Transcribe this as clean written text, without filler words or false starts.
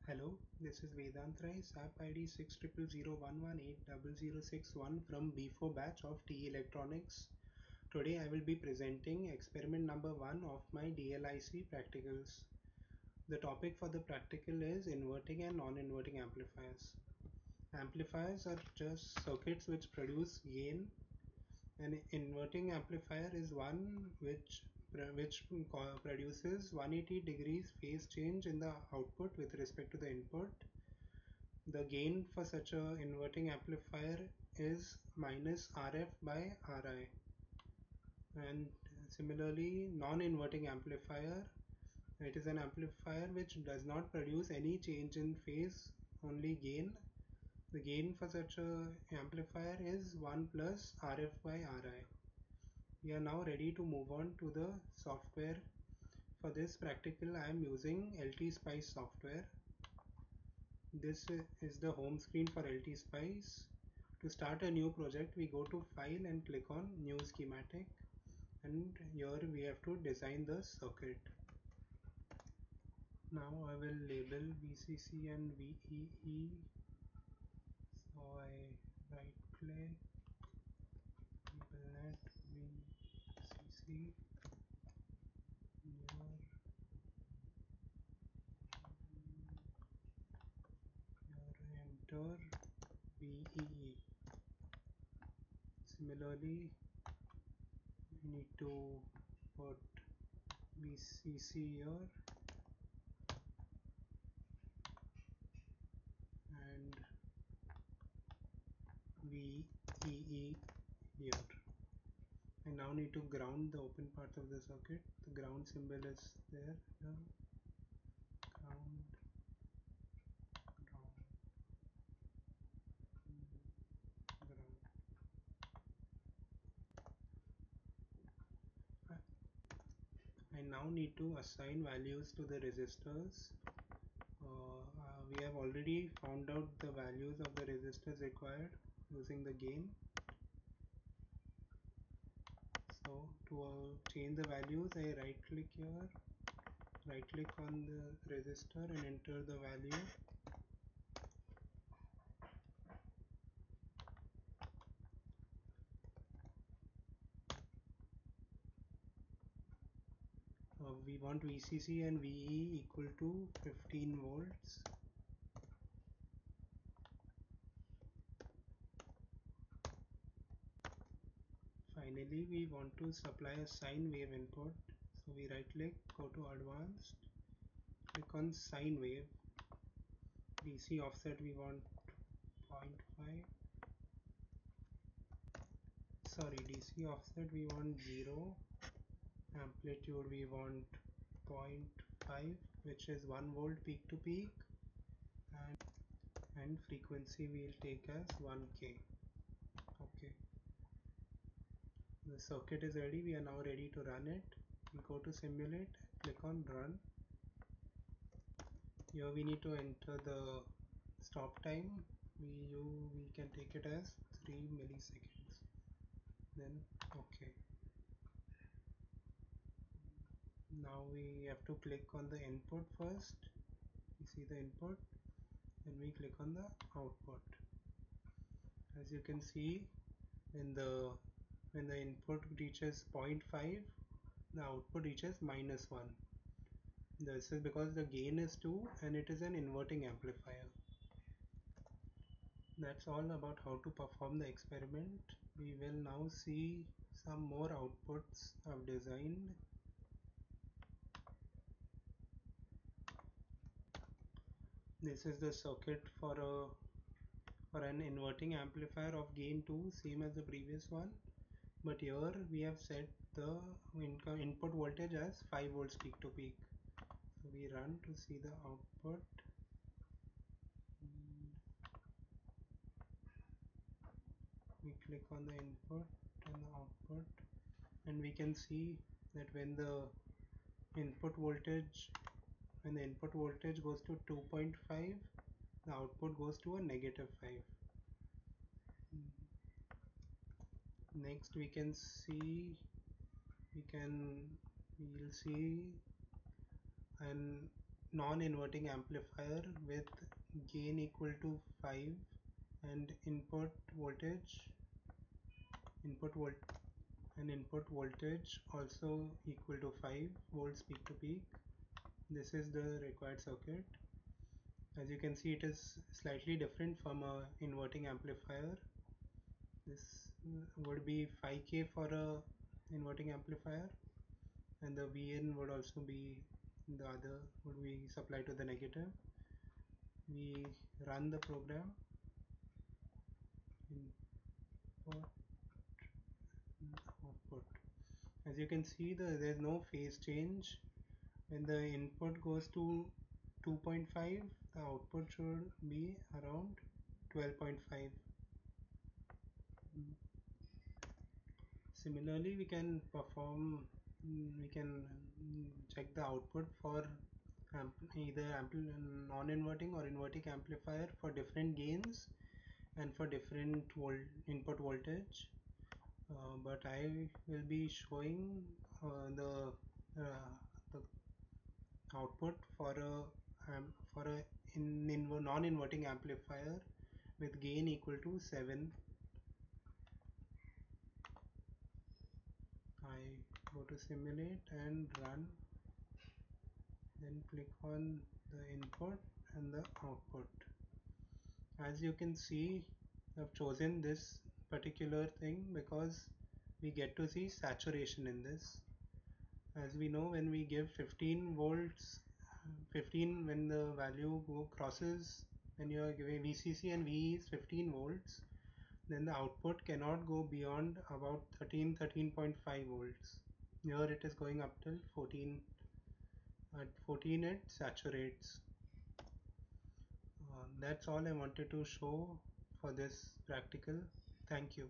Hello, this is Vedant Rai, SAP ID 60001180061 from B4 batch of TE Electronics. Today I will be presenting experiment number 1 of my DLIC practicals. The topic for the practical is inverting and non-inverting amplifiers. Amplifiers are just circuits which produce gain. An inverting amplifier is one which produces 180 degrees phase change in the output with respect to the input. The gain for such a inverting amplifier is minus RF by Ri. And similarly, non-inverting amplifier, it is an amplifier which does not produce any change in phase, only gain. The gain for such a amplifier is 1 plus RF by Ri. We are now ready to move on to the software. For this practical, I am using LT Spice software. This is the home screen for LT Spice. To start a new project, we go to File and click on New Schematic. And here we have to design the circuit. Now I will label VCC and VEE. So I right click, label net VCC, here enter VEE. Similarly, we need to put VCC here and VEE here. I now need to ground the open part of the circuit. The ground symbol is there. Ground, ground, ground. I now need to assign values to the resistors. We have already found out the values of the resistors required using the gain. So to change the values, I right click here, right click on the resistor and enter the value. We want VCC and VE equal to 15 volts. Finally, we want to supply a sine wave input. So we right click, go to advanced, click on sine wave. DC offset we want 0.5. Sorry, DC offset we want 0. Amplitude we want 0.5, which is 1 volt peak to peak, and frequency we'll take as 1k. Okay, the circuit is ready. We are now ready to run it. We go to simulate, click on run. Here we need to enter the stop time. We can take it as 3 milliseconds. Then okay. Now we have to click on the input first. You see the input, then we click on the output. As you can see, when the input reaches 0.5, the output reaches -1. This is because the gain is 2 and it is an inverting amplifier. That's all about how to perform the experiment. We will now see some more outputs I've designed. This is the circuit for an inverting amplifier of gain 2, same as the previous one, but here we have set the input voltage as 5 volts peak to peak. So we run to see the output. We click on the input and the output, and we can see that when the input voltage goes to 2.5, the output goes to a -5. Next we will see an non-inverting amplifier with gain equal to 5 and input volt input voltage also equal to 5 volts peak to peak. This is the required circuit. As you can see, it is slightly different from a inverting amplifier. This would be 5K for a inverting amplifier, and the Vn would also be, the other would be supplied to the negative. We run the program, input, output. As you can see, there's no phase change. When the input goes to 2.5, the output should be around 12.5. Similarly, we can check the output for either non-inverting or inverting amplifier for different gains and for different input voltage. But I will be showing the output for a non-inverting amplifier with gain equal to 7. I go to simulate and run, then click on the input and the output. As you can see, I've chosen this particular thing because we get to see saturation in this. As we know, when we give 15 volts, 15, when the value crosses, when you are giving VCC and VE is 15 volts, then the output cannot go beyond about 13.5 volts. Here it is going up till 14. At 14 it saturates. That's all I wanted to show for this practical. Thank you.